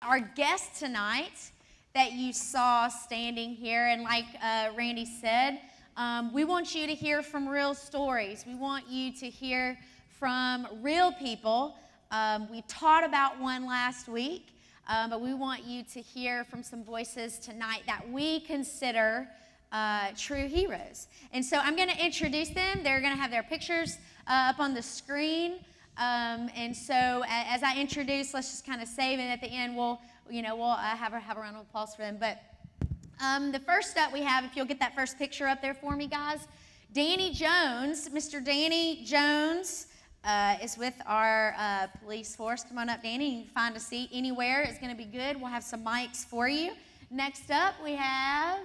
our guest tonight that you saw standing here, and like Randy said, we want you to hear from real stories. We want you to hear from real people. We taught about one last week, but we want you to hear from some voices tonight that we consider true heroes. And so I'm going to introduce them. They're going to have their pictures up on the screen. And so as I introduce, let's just kind of save it. At the end, we'll have a round of applause for them. But the first up we have, if you'll get that first picture up there for me, guys, Danny Jones. Mr. Danny Jones is with our police force. Come on up, Danny. You can find a seat anywhere. It's going to be good. We'll have some mics for you. Next up, we have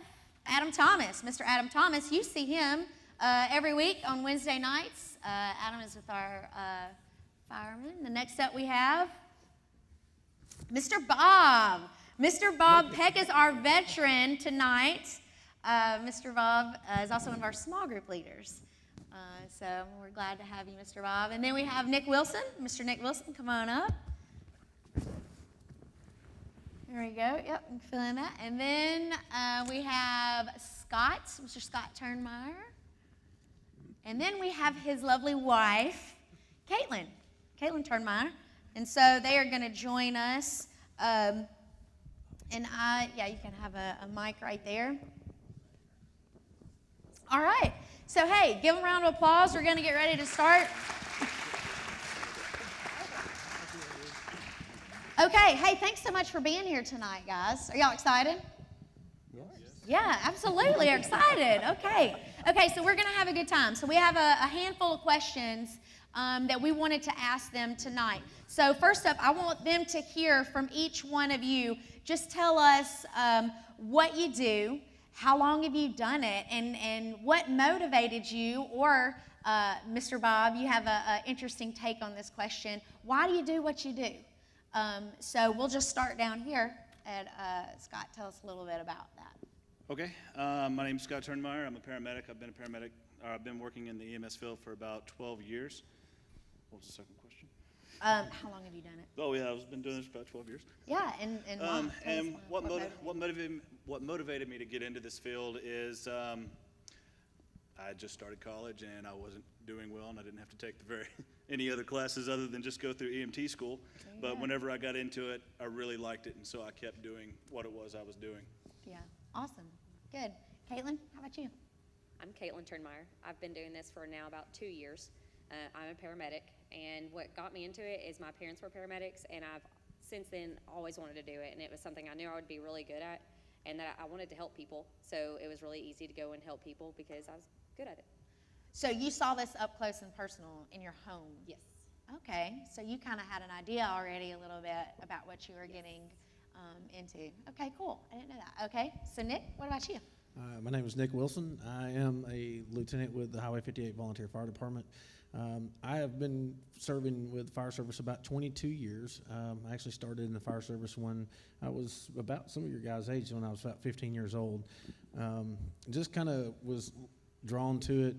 Adam Thomas. Mr. Adam Thomas, you see him every week on Wednesday nights. Adam is with our firemen. The next up we have Mr. Bob. Mr. Bob Peck is our veteran tonight. Mr. Bob is also one of our small group leaders. So we're glad to have you, Mr. Bob. And then we have Nick Wilson. Mr. Nick Wilson, come on up. There we go. Yep, I'm feeling that. And then we have Scott, Mr. Scott Turnmeyer. And then we have his lovely wife, Caitlin Turnmeyer. And so they are going to join us. And you can have a mic right there. All right. So, hey, give them a round of applause. We're going to get ready to start. Okay. Hey, thanks so much for being here tonight, guys. Are y'all excited? Yes. Yeah, absolutely. Are excited. Okay. So we're going to have a good time. So we have a handful of questions that we wanted to ask them tonight. So first up, I want them to hear from each one of you. Just tell us what you do, how long have you done it, and what motivated you, or Mr. Bob, you have an interesting take on this question. Why do you do what you do? So we'll just start down here. And Scott, tell us a little bit about that. Okay, my name's Scott Turnmeyer. I'm a paramedic. I've been working in the EMS field for about 12 years. What was the second question? How long have you done it? Oh yeah, I've been doing this for about 12 years. Yeah, and what motivated me to get into this field is I just started college and I wasn't doing well, and I didn't have to take any other classes other than just go through EMT school. But whenever I got into it, I really liked it, and so I kept doing what it was I was doing. Yeah, awesome, good. Caitlin, how about you? I'm Caitlin Turnmeyer. I've been doing this for now about 2 years. I'm a paramedic, and what got me into it is my parents were paramedics, and I've since then always wanted to do it, and it was something I knew I would be really good at, and that I wanted to help people, so it was really easy to go and help people because I was good at it. So you saw this up close and personal in your home? Yes. Okay, so you kind of had an idea already a little bit about what you were getting into. Okay, cool, I didn't know that. Okay, so Nick, what about you? My name is Nick Wilson. I am a lieutenant with the Highway 58 Volunteer Fire Department. I have been serving with the fire service about 22 years. I actually started in the fire service when I was about some of your guys' age, when I was about 15 years old. Just kind of was drawn to it.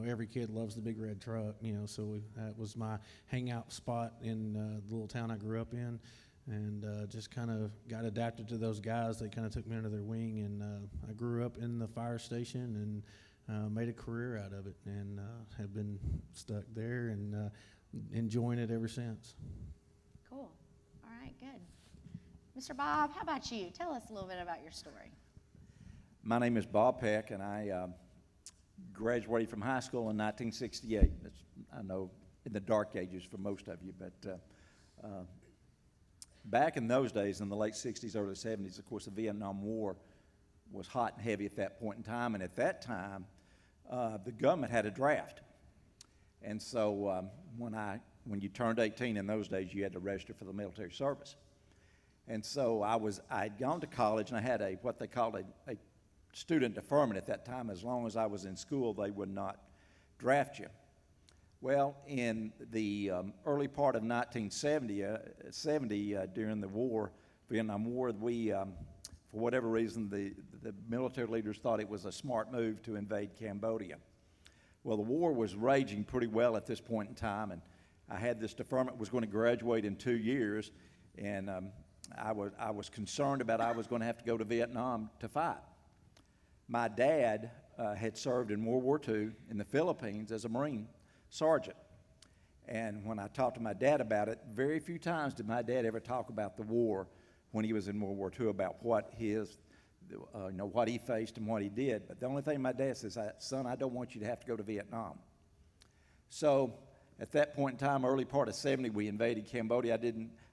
Every kid loves the big red truck, so that was my hangout spot in the little town I grew up in. And just kind of got adapted to those guys. They kind of took me under their wing, and I grew up in the fire station and made a career out of it, and have been stuck there and enjoying it ever since. Cool. All right, good. Mr. Bob, how about you? Tell us a little bit about your story. My name is Bob Peck, and I graduated from high school in 1968. I know in the dark ages for most of you, but back in those days, in the late 60s, early 70s, of course, the Vietnam War was hot and heavy at that point in time. And at that time, the government had a draft. And so when you turned 18 in those days, you had to register for the military service. And so I'd gone to college, and I had what they called a student deferment at that time. As long as I was in school, they would not draft you. Well, in the early part of 1970, during the Vietnam War, we, for whatever reason, the military leaders thought it was a smart move to invade Cambodia. Well, the war was raging pretty well at this point in time, and I had this deferment, was going to graduate in 2 years, and I was concerned about I was going to have to go to Vietnam to fight. My dad had served in World War II in the Philippines as a Marine sergeant. And when I talked to my dad about it, very few times did my dad ever talk about the war when he was in World War II, about what what he faced and what he did. But the only thing my dad says, son, I don't want you to have to go to Vietnam. So at that point in time, early part of 70, we invaded Cambodia.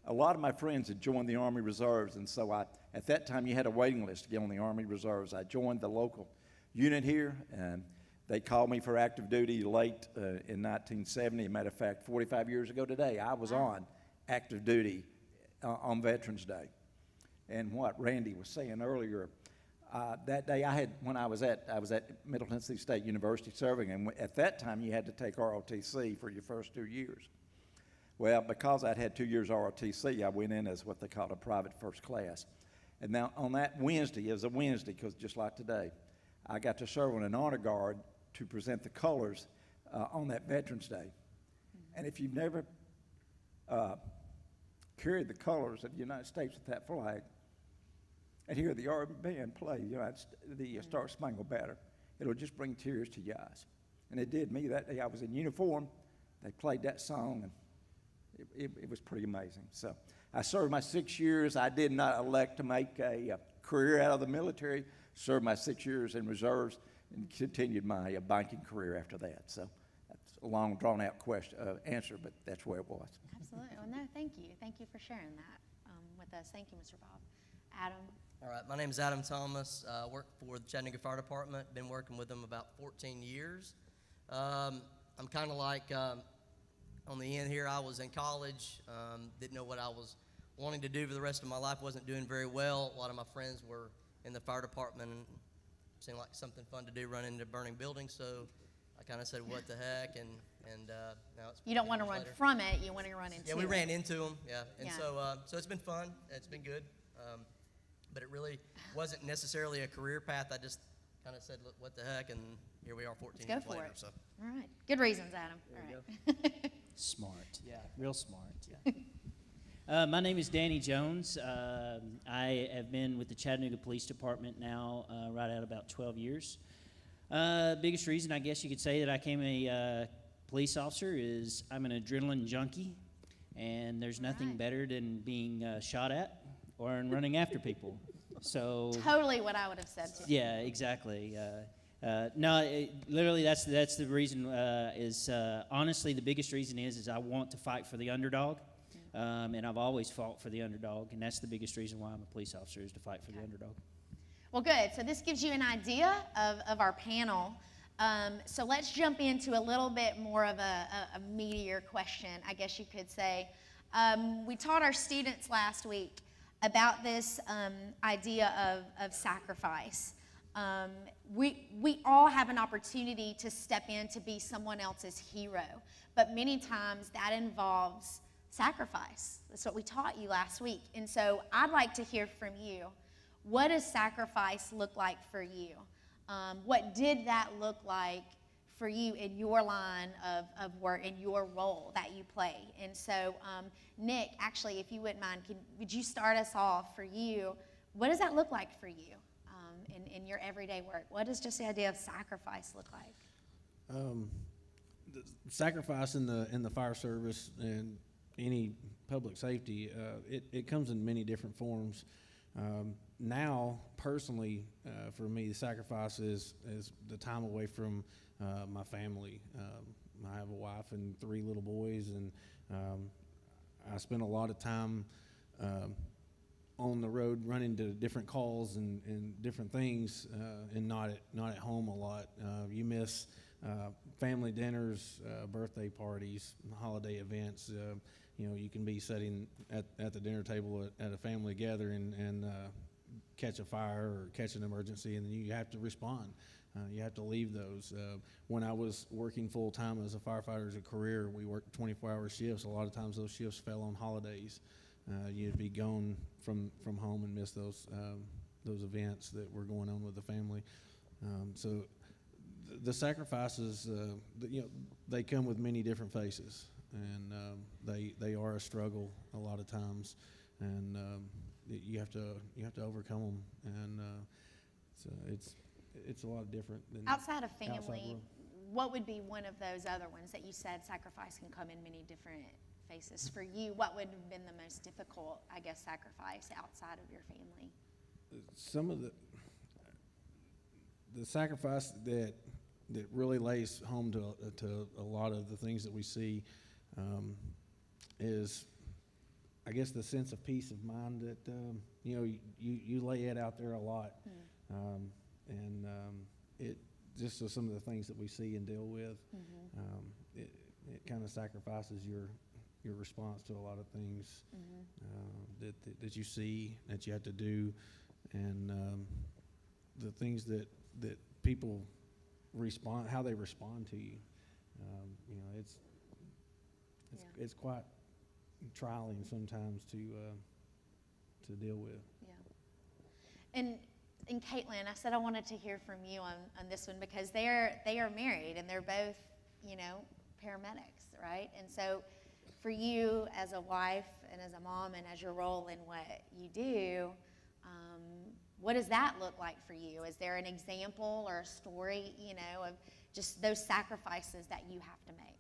A lot of my friends had joined the Army Reserves, and so at that time you had a waiting list to get on the Army Reserves. I joined the local unit here, and they called me for active duty late in 1970. As a matter of fact, 45 years ago today, I was on active duty on Veterans Day. And what Randy was saying earlier, that day when I was at Middle Tennessee State University serving, and at that time you had to take ROTC for your first 2 years. Well, because I'd had 2 years ROTC, I went in as what they called a private first class. And now on that Wednesday, it was a Wednesday, because just like today, I got to serve on an honor guard to present the colors on that Veterans Day. And if you've never carried the colors of the United States with that flag, and hear the Army band play the Star Spangled Banner, it'll just bring tears to your eyes. And it did me that day. I was in uniform. They played that song, and it was pretty amazing. So I served my 6 years. I did not elect to make a career out of the military. Served my 6 years in reserves and continued my banking career after that. So that's a long, drawn-out answer, but that's where it was. Absolutely. Well, no, thank you. Thank you for sharing that with us. Thank you, Mr. Bob. Adam? All right, my name is Adam Thomas. Work for the Chattanooga Fire Department. Been working with them about 14 years. I'm kind of like on the end here. I was in college, didn't know what I was wanting to do for the rest of my life. Wasn't doing very well. A lot of my friends were in the fire department, and it seemed like something fun to do, run into burning buildings. So I kind of said, "What the heck?" And now it's. You don't want to 10 years run later. from it. You want to run into it. Yeah, we ran into them. Yeah, and Yeah. so it's been fun. It's been good. But it really wasn't necessarily a career path. I just kind of said, "Look, what the heck?" And here we are 14 Go years for later. it. So. All right. Good reasons, Adam. There All right. Smart, yeah, real smart. Yeah. My name is Danny Jones. I have been with the Chattanooga Police Department now right at about 12 years. Biggest reason I guess you could say that I became a police officer is I'm an adrenaline junkie, and there's nothing Right. better than being shot at or in running after people. So Totally what I would have said too. yeah, exactly. No, literally, that's the reason. Honestly, the biggest reason is I want to fight for the underdog, and I've always fought for the underdog, and that's the biggest reason why I'm a police officer, is to fight for the underdog. Well, good. So this gives you an idea of our panel. So let's jump into a little bit more of a meatier question, I guess you could say. We taught our students last week about this idea of sacrifice. We all have an opportunity to step in to be someone else's hero, but many times that involves sacrifice. That's what we taught you last week. And so I'd like to hear from you. What does sacrifice look like for you? What did that look like for you in your line of work, in your role that you play? And so, Nick, actually, if you wouldn't mind, would you start us off for you? What does that look like for you in your everyday work? What does just the idea of sacrifice look like? The sacrifice in the fire service and any public safety, it comes in many different forms. Now, personally, for me, the sacrifice is the time away from my family. I have a wife and 3 little boys, and I spend a lot of time on the road running to different calls and different things, and not at home a lot. You miss family dinners, birthday parties, holiday events. You can be sitting at the dinner table at a family gathering and catch a fire or catch an emergency, and then you have to respond. You have to leave those. When I was working full-time as a firefighter as a career, we worked 24-hour shifts. A lot of times those shifts fell on holidays. You'd be gone from home and miss those events that were going on with the family. So the sacrifices, they come with many different faces, and they are a struggle a lot of times. And you have to overcome them, and so it's a lot different than Outside of outside family, world. what would be one of those other ones that you said sacrifice can come in many different faces? For you, what would have been the most difficult, I guess, sacrifice outside of your family? Some of the sacrifice that really lays home to a lot of the things that we see is, I guess, the sense of peace of mind that you lay it out there a lot, and it just so some of the things that we see and deal with, it kind of sacrifices your response to a lot of things that you see that you have to do, and the things that people respond, how they respond to you. It's quite trialing sometimes to deal with. Yeah. And Caitlin, I said I wanted to hear from you on this one because they are married and they're both, paramedics, right? And so for you as a wife and as a mom and as your role in what you do, what does that look like for you? Is there an example or a story, of just those sacrifices that you have to make?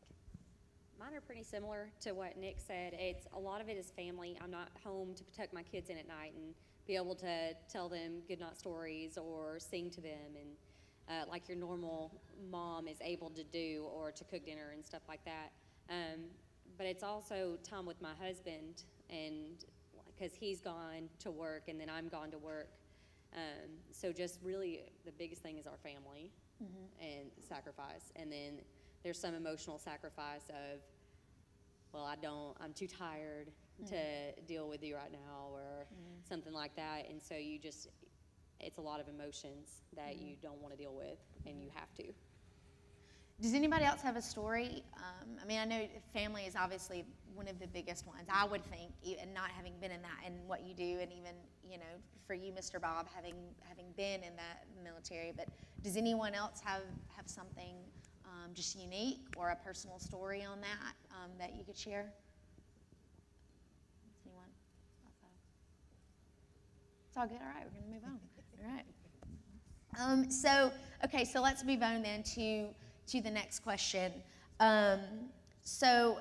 Mine are pretty similar to what Nick said. A lot of it is family. I'm not home to tuck my kids in at night and be able to tell them goodnight stories or sing to them, and like your normal mom is able to do, or to cook dinner and stuff like that. But it's also time with my husband, and because he's gone to work and then I'm gone to work. So just really the biggest thing is our family and sacrifice. And then there's some emotional sacrifice of, well, I'm too tired to deal with you right now, or something like that. And so it's a lot of emotions that you don't want to deal with, and you have to. Does anybody else have a story? I know family is obviously one of the biggest ones, I would think, and not having been in that and what you do, and even, for you, Mr. Bob, having been in that military. But does anyone else have something just unique or a personal story on that that you could share? Anyone? It's all good. All right, we're going to move on. All right. So let's move on then to the next question. So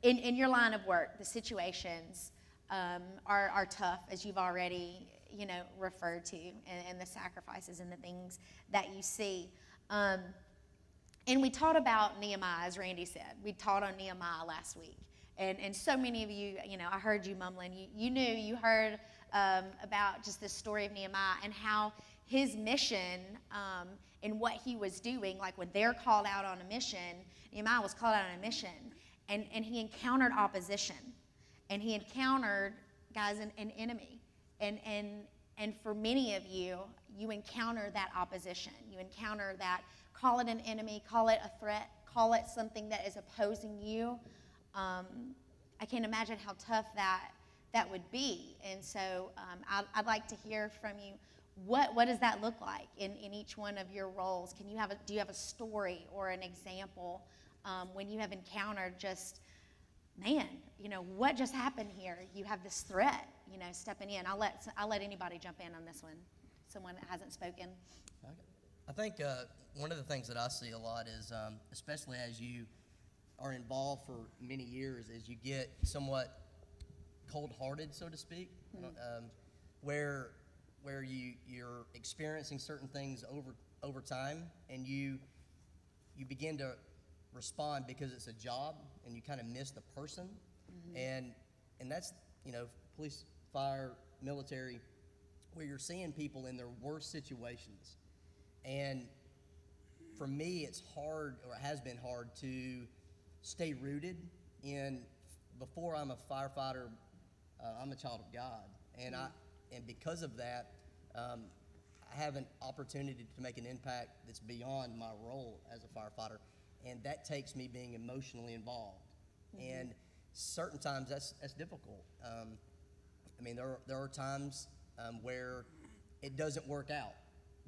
in your line of work, the situations are tough, as you've already referred to, and the sacrifices and the things that you see. And we taught about Nehemiah, as Randy said. We taught on Nehemiah last week. And so many of you, I heard you mumbling. You heard about just the story of Nehemiah and how his mission and what he was doing, like when they're called out on a mission, Nehemiah was called out on a mission, and he encountered opposition. And he encountered, guys, an enemy. And for many of you, you encounter that opposition. You encounter that, call it an enemy, call it a threat, call it something that is opposing you. I can't imagine how tough that would be. And so I'd like to hear from you. What does that look like in each one of your roles? Do you have a story or an example when you have encountered just, man, what just happened here? You have this threat, stepping in. I'll let anybody jump in on this one. Someone that hasn't spoken. I think one of the things that I see a lot is, especially as you are involved for many years, is you get somewhat cold-hearted, so to speak, where you're experiencing certain things over time, and you begin to respond because it's a job, and you kind of miss the person, and that's police, fire, military, where you're seeing people in their worst situations. And for me, it's hard, or it has been hard, to stay rooted in, before I'm a firefighter, I'm a child of God. And because of that, I have an opportunity to make an impact that's beyond my role as a firefighter. And that takes me being emotionally involved. And certain times that's difficult. There are times where it doesn't work out,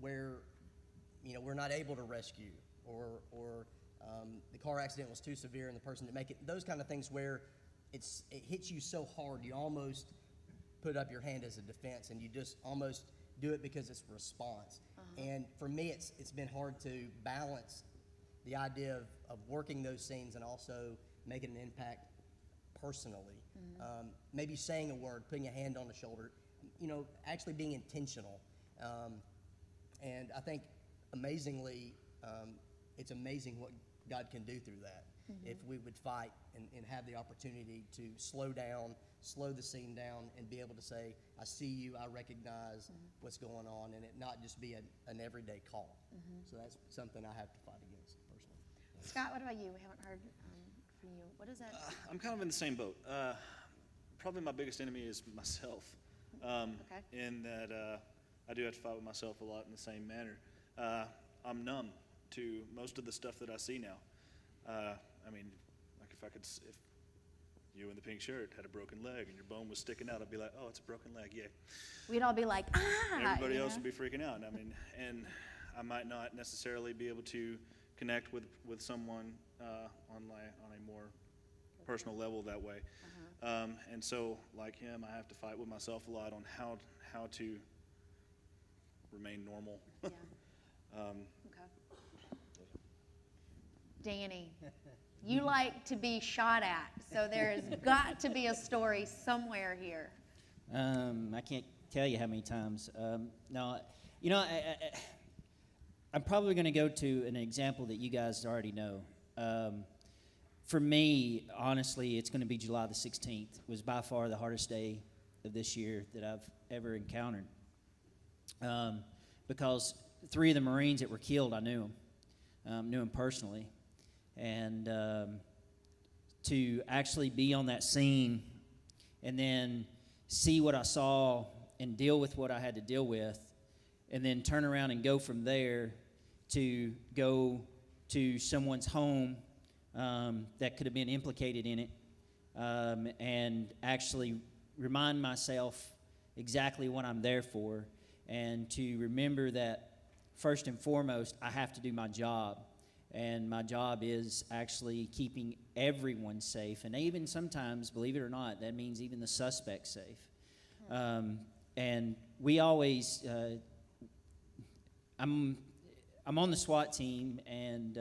where we're not able to rescue, or the car accident was too severe and the person didn't make it. Those kind of things where it hits you so hard, you almost put up your hand as a defense, and you just almost do it because it's a response. And for me, it's been hard to balance the idea of working those scenes and also making an impact personally. Maybe saying a word, putting a hand on the shoulder, actually being intentional. And I think amazingly, it's amazing what God can do through that. If we would fight and have the opportunity to slow the scene down, and be able to say, I see you, I recognize what's going on, and it not just be an everyday call. So that's something I have to fight against personally. Scott, what about you? We haven't heard from you. What is that? I'm kind of in the same boat. Probably my biggest enemy is myself. Okay. In that I do have to fight with myself a lot in the same manner. I'm numb to most of the stuff that I see now. I mean, like if you in the pink shirt had a broken leg and your bone was sticking out, I'd be like, oh, it's a broken leg, yay. We'd all be like, Everybody you else know? would be freaking out. I mean, and I might not necessarily be able to connect with someone on a more personal level that way. And so, like him, I have to fight with myself a lot on how to remain normal. Yeah. Okay. Danny, you like to be shot at, so there's got to be a story somewhere here. I can't tell you how many times. No, I'm probably going to go to an example that you guys already know. For me, honestly, it's going to be July the 16th. It was by far the hardest day of this year that I've ever encountered. Because 3 of the Marines that were killed, I knew them personally. And to actually be on that scene and then see what I saw and deal with what I had to deal with, and then turn around and go from there to go to someone's home that could have been implicated in it, and actually remind myself exactly what I'm there for, and to remember that first and foremost, I have to do my job. And my job is actually keeping everyone safe. And even sometimes, believe it or not, that means even the suspects safe. And we always, I'm on the SWAT team, and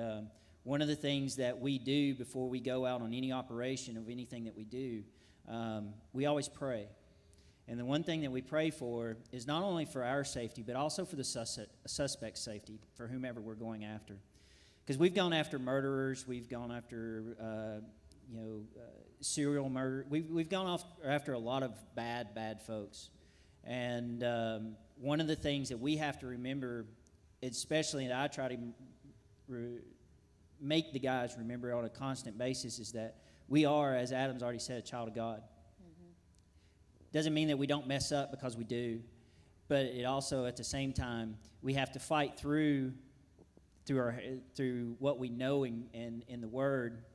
one of the things that we do before we go out on any operation of anything that we do, we always pray. And the one thing that we pray for is not only for our safety, but also for the suspect's safety, for whomever we're going after. Because we've gone after murderers, we've gone after, serial murder. We've gone after a lot of bad folks. And one of the things that we have to remember, especially that I try to make the guys remember on a constant basis, is that we are, as Adam's already said, a child of God. Doesn't mean that we don't mess up, because we do. But it also, at the same time, we have to fight through what we know in the Word,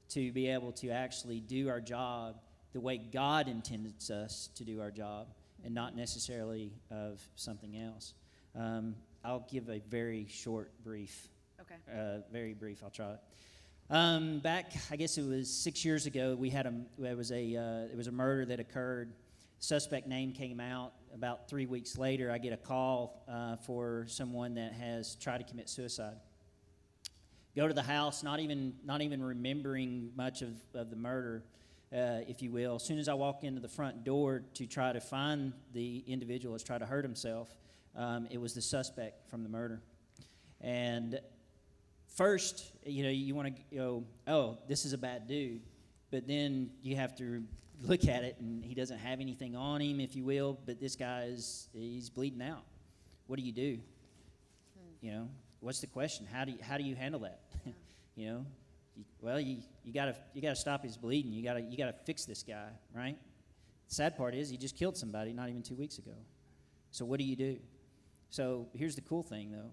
to be able to actually do our job the way God intends us to do our job, and not necessarily of something else. I'll give a very short, brief. Okay. Very brief. I'll try it. Back, I guess it was 6 years ago, there was a murder that occurred. Suspect name came out. About 3 weeks later, I get a call for someone that has tried to commit suicide. Go to the house, not even remembering much of the murder, if you will. As soon as I walk into the front door to try to find the individual that's tried to hurt himself, it was the suspect from the murder. And first, you want to go, oh, this is a bad dude. But then you have to look at it, and he doesn't have anything on him, if you will, but this guy he's bleeding out. What do you do? What's the question? How do you handle that? Yeah. You gotta stop his bleeding. You gotta fix this guy, right? The sad part is he just killed somebody not even 2 weeks ago. So what do you do? So here's the cool thing, though.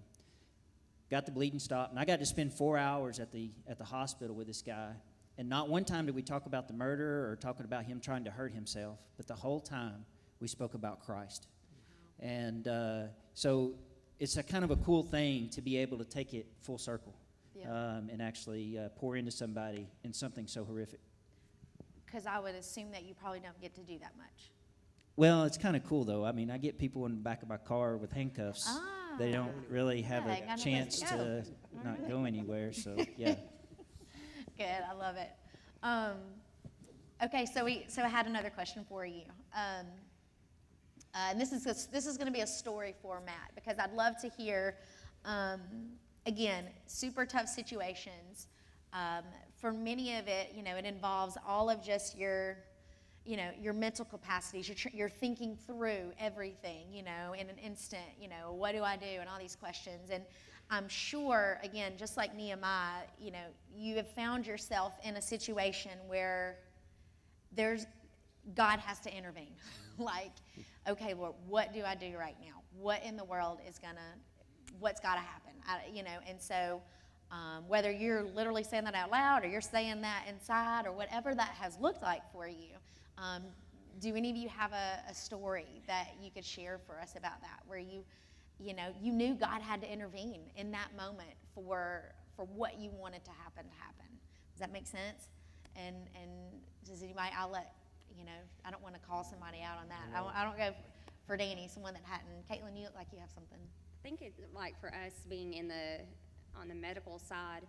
Got the bleeding stopped, and I got to spend 4 hours at the hospital with this guy. And not one time did we talk about the murder or talking about him trying to hurt himself, but the whole time we spoke about Christ. Wow. And so it's a kind of a cool thing to be able to take it full circle, and actually pour into somebody in something so horrific. Because I would assume that you probably don't get to do that much. Well, it's kind of cool though. I mean, I get people in the back of my car with handcuffs. They don't really have Yeah, a gotta chance let it go. to not go anywhere. So yeah. Good, I love it. Okay, so I had another question for you. And this is going to be a story format because I'd love to hear, again, super tough situations. For many of it, it involves all of just your mental capacities. You're thinking through everything, in an instant. What do I do, and all these questions. And I'm sure, again, just like Nehemiah, you have found yourself in a situation where God has to intervene. Like, okay, Lord, what do I do right now? What in the world what's got to happen? And so whether you're literally saying that out loud or you're saying that inside or whatever that has looked like for you, do any of you have a story that you could share for us about that, where you knew God had to intervene in that moment for what you wanted to happen? Does that make sense? And does anybody? I don't want to call somebody out on that. I don't go for Danny, someone that hadn't. Caitlin, you look like you have something. I think it, like for us being on the medical side,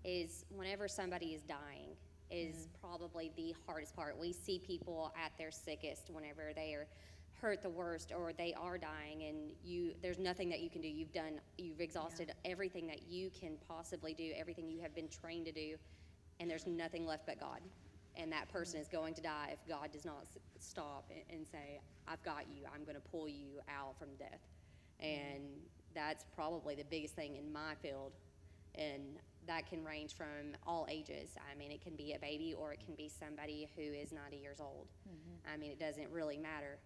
is whenever somebody is dying is probably the hardest part. We see people at their sickest whenever they are hurt the worst or they are dying, and there's nothing that you can do. You've exhausted everything that you can possibly do, everything you have been trained to do, and there's nothing left but God. And that person is going to die if God does not stop and say, I've got you, I'm going to pull you out from death. And that's probably the biggest thing in my field. And that can range from all ages. I mean, it can be a baby or it can be somebody who is 90 years old. I mean, it doesn't really matter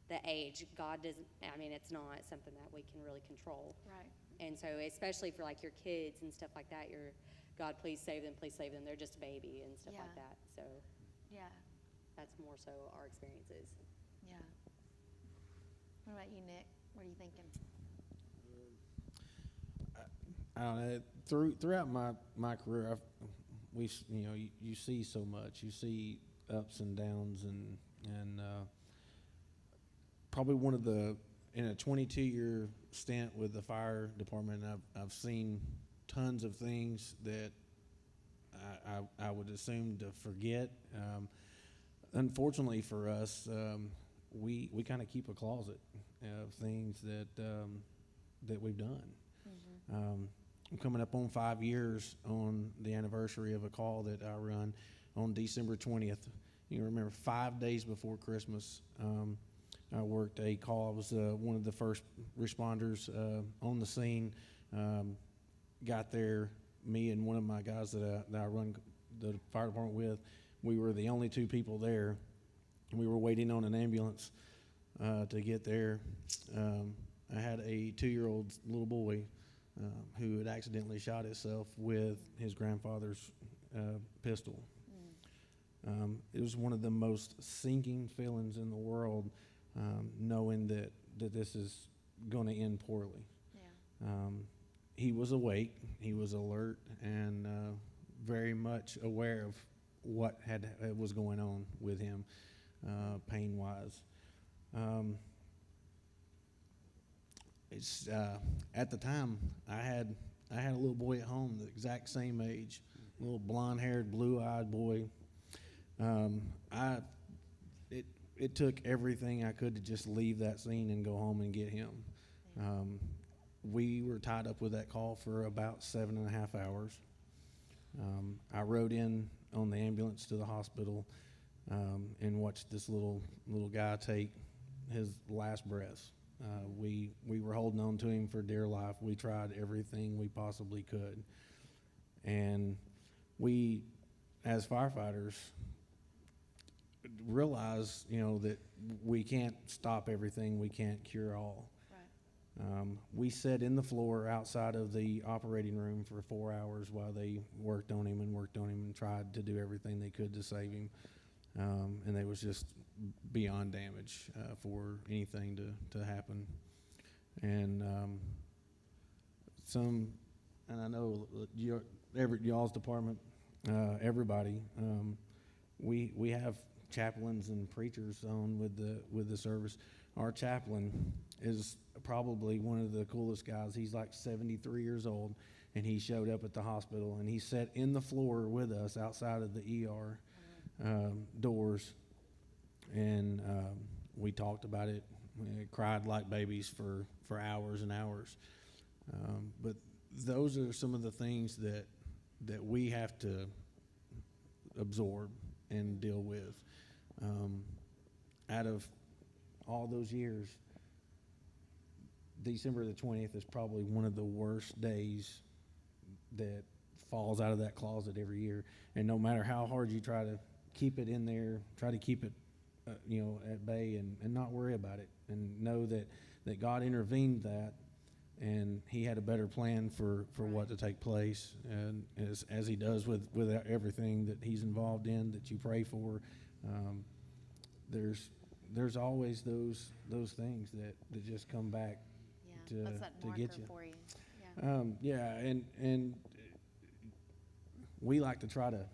the age. God doesn't, it's not something that we can really control. Right. And so, especially for like your kids and stuff like that, God, please save them, they're just a baby and stuff like that. So Yeah. that's more so our experiences. Yeah. What about you, Nick? What are you thinking? I don't know. Throughout my career, you see so much. You see ups and downs, and probably in a 22-year stint with the fire department, I've seen tons of things that I would assume to forget. Unfortunately for us, we kind of keep a closet of things that we've done. I'm coming up on 5 years on the anniversary of a call that I run on December 20th. You remember 5 days before Christmas, I worked a call. I was one of the first responders on the scene. Got there, me and one of my guys that I run the fire department with, we were the only two people there. We were waiting on an ambulance to get there. I had a 2-year-old little boy who had accidentally shot himself with his grandfather's pistol. It was one of the most sinking feelings in the world, knowing that this is going to end poorly. Yeah. He was awake, he was alert, and very much aware of what was going on with him, pain-wise. At the time, I had a little boy at home the exact same age, little blonde-haired, blue-eyed boy. It took everything I could to just leave that scene and go home and get him. We were tied up with that call for about 7.5 hours. I rode in on the ambulance to the hospital and watched this little guy take his last breaths. We were holding on to him for dear life. We tried everything we possibly could. And we, as firefighters, realize, that we can't stop everything. We can't cure all. Right. We sat in the floor outside of the operating room for 4 hours while they worked on him and tried to do everything they could to save him. And they was just beyond damage for anything to happen. And and I know y'all's department, everybody, we have chaplains and preachers on with the service. Our chaplain is probably one of the coolest guys. He's like 73 years old, and he showed up at the hospital, and he sat in the floor with us outside of the ER doors, and we talked about it. We cried like babies for hours and hours. But those are some of the things that we have to absorb and deal with. Out of all those years, December the 20th is probably one of the worst days that falls out of that closet every year. And no matter how hard you try to keep it in there, try to keep it, at bay and not worry about it, and know that God intervened that, and He had a better plan for what to take place, and as He does with everything that He's involved in that you pray for. There's always those things that just come back Yeah, that's that to marker get you. for you. Yeah. Yeah, and we like to try to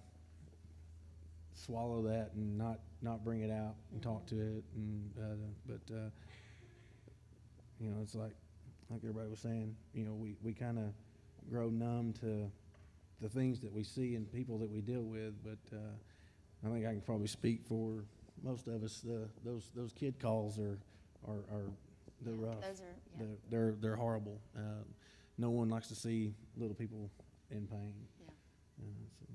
swallow that and not bring it out and talk to it, and but it's like everybody was saying, we kind of grow numb to the things that we see and people that we deal with. But I think I can probably speak for most of us. Those kid calls are they're rough. Those are, yeah. They're horrible. No one likes to see little people in pain. Yeah. So.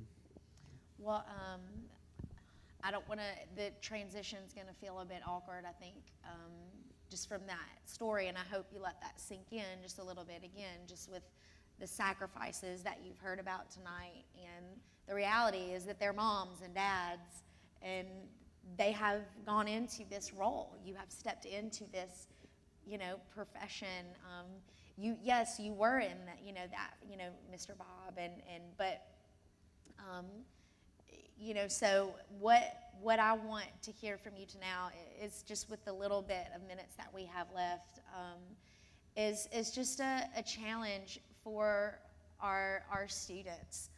Well, I don't want to, the transition's going to feel a bit awkward, I think, just from that story, and I hope you let that sink in just a little bit again, just with the sacrifices that you've heard about tonight. And the reality is that they're moms and dads, and they have gone into this role. You have stepped into this, profession. Yes, you were in that, Mr. Bob, but so what I want to hear from you now is, just with the little bit of minutes that we have left, is just a challenge for our students.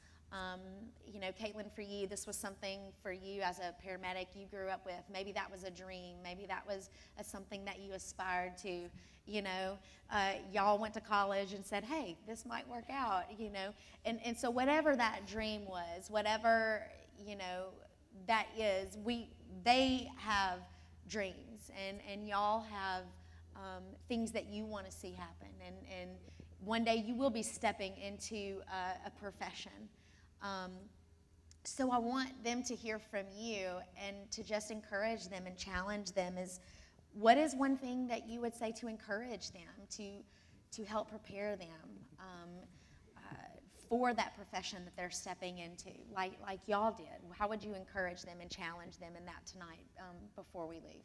Caitlin, for you, this was something for you as a paramedic you grew up with. Maybe that was a dream. Maybe that was something that you aspired to. Y'all went to college and said, hey, this might work out, And so whatever that dream was, whatever, that is, they have dreams, and y'all have things that you want to see happen. And one day you will be stepping into a profession. So I want them to hear from you, and to just encourage them and challenge them. What is one thing that you would say to encourage them, to help prepare them for that profession that they're stepping into, like y'all did? How would you encourage them and challenge them in that tonight before we leave?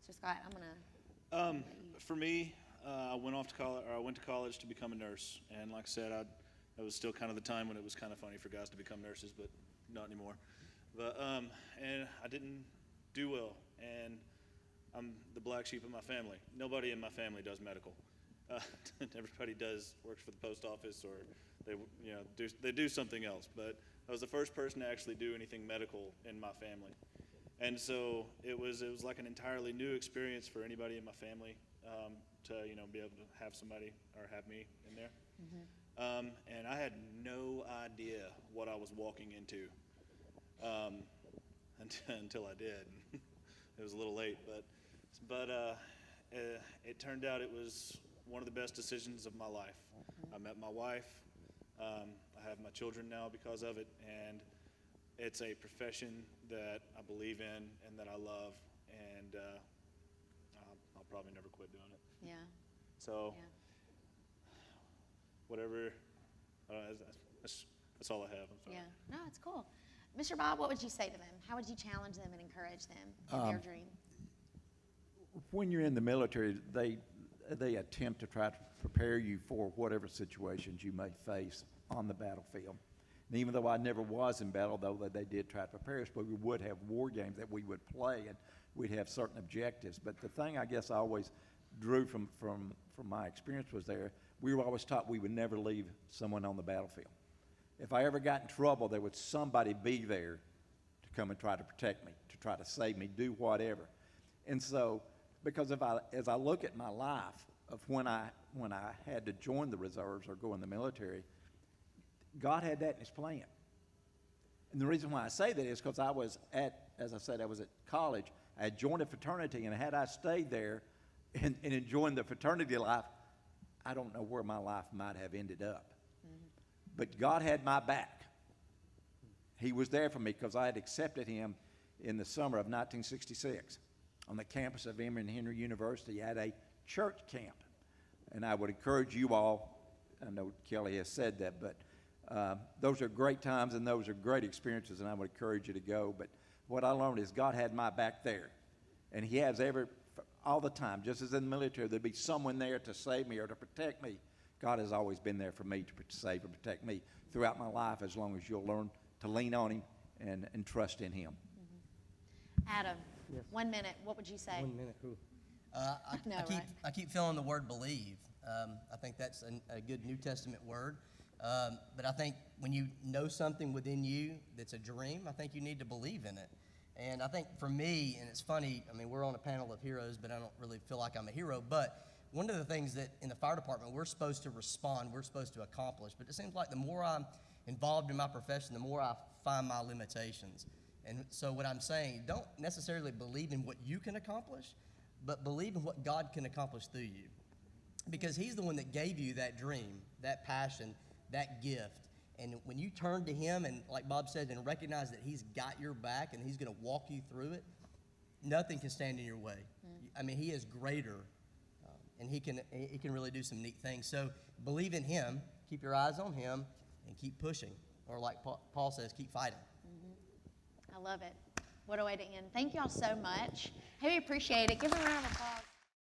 So Scott, I'm gonna. For me, I went to college to become a nurse, and like I said, it was still kind of the time when it was kind of funny for guys to become nurses, but not anymore. But and I didn't do well, and I'm the black sheep of my family. Nobody in my family does medical. Everybody works for the post office, or they do something else. But I was the first person to actually do anything medical in my family, and so it was like an entirely new experience for anybody in my family to be able to have somebody or have me in there. Mm-hmm. And I had no idea what I was walking into until I did. It was a little late, but it turned out it was one of the best decisions of my life. I met my wife. I have my children now because of it, and it's a profession that I believe in and that I love, and I'll probably never quit doing it. Yeah. So, Yeah. whatever, that's all I have. I'm sorry. Yeah. No, it's cool. Mr. Bob, what would you say to them? How would you challenge them and encourage them in their dream? When you're in the military, they attempt to try to prepare you for whatever situations you may face on the battlefield. And even though I never was in battle, though, they did try to prepare us, but we would have war games that we would play, and we'd have certain objectives. But the thing I guess I always drew from my experience was we were always taught we would never leave someone on the battlefield. If I ever got in trouble, there would somebody be there to come and try to protect me, to try to save me, do whatever. And so, because as I look at my life of when I had to join the reserves or go in the military, God had that in his plan. And the reason why I say that is because as I said, I was at college. I had joined a fraternity, and had I stayed there and enjoying the fraternity life, I don't know where my life might have ended up. But God had my back. He was there for me because I had accepted him in the summer of 1966 on the campus of Emory and Henry University at a church camp. And I would encourage you all, I know Kelly has said that, but those are great times and those are great experiences, and I would encourage you to go. But what I learned is God had my back there. And he has all the time, just as in the military, there'd be someone there to save me or to protect me. God has always been there for me to save and protect me throughout my life, as long as you'll learn to lean on him and trust in him. Adam, 1 minute, what would you say? 1 minute, cool. know, right? I keep feeling the word believe. I think that's a good New Testament word. But I think when you know something within you that's a dream, I think you need to believe in it. And I think for me, and it's funny, I mean, we're on a panel of heroes, but I don't really feel like I'm a hero. But one of the things that in the fire department, we're supposed to respond, we're supposed to accomplish. But it seems like the more I'm involved in my profession, the more I find my limitations. And so what I'm saying, don't necessarily believe in what you can accomplish, but believe in what God can accomplish through you. Because he's the one that gave you that dream, that passion, that gift. And when you turn to him and, like Bob said, and recognize that he's got your back and he's going to walk you through it, nothing can stand in your way. I mean, he is greater, and he can really do some neat things. So believe in him, keep your eyes on him, and keep pushing. Or like Paul says, keep fighting. I love it. What a way to end. Thank y'all so much. Hey, we appreciate it. Give them a round of applause.